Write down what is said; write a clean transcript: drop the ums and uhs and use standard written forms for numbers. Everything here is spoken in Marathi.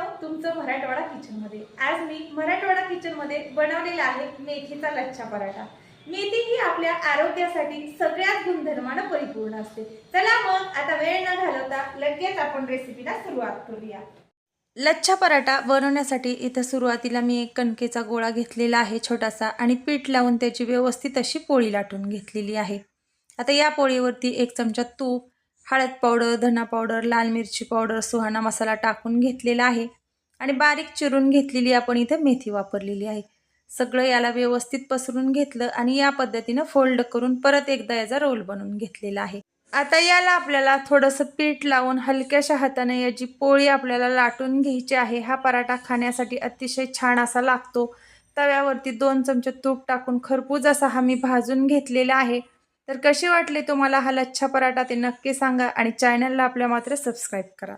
मैत्रिणींनो, तुमचं मराठवाडा किचनमध्ये आज मी मराठवाडा किचनमध्ये बनवलेला आहे मेथीचा लच्छा पराठा। मेथी ही आपल्या आरोग्यासाठी सगळ्यात गुणधर्माने परिपूर्ण असते। चला मग आता वेळ न घालवता लगेच आपण रेसिपीला सुरुवात करूया। लच्छा पराठा बनवण्यासाठी इथं सुरुवातीला मी एक कणकेचा गोळा घेतलेला आहे छोटासा आणि पीठ लावून त्याची व्यवस्थित अशी पोळी लाटून घेतलेली आहे। आता या पोळीवरती 1 चमचा तूप, हळद पावडर, धना पावडर, लाल मिरची पावडर, सुहाना मसाला टाकून घेतलेला आहे आणि बारीक चिरून घेतलेली आपण इथे मेथी वापरलेली आहे। सगळं याला व्यवस्थित पसरून घेतलं आणि या पद्धतीने फोल्ड करून परत एकदा याचा रोल बनवून घेतलेला आहे। आता याला आपल्याला थोडंसं पीठ लावून हलक्याशा हाताने याची पोळी आपल्याला लाटून घ्यायची आहे। हा पराठा खाण्यासाठी अतिशय छान असा लागतो। तव्यावरती 2 चमचे तूप टाकून खरपूस असा हा मी भाजून घेतलेला आहे। तर कसे वाटले तुम्हाला हा लच्छा पराठा ते नक्की सांगा आणि चॅनलला आपल्या मात्र सबस्क्राइब करा।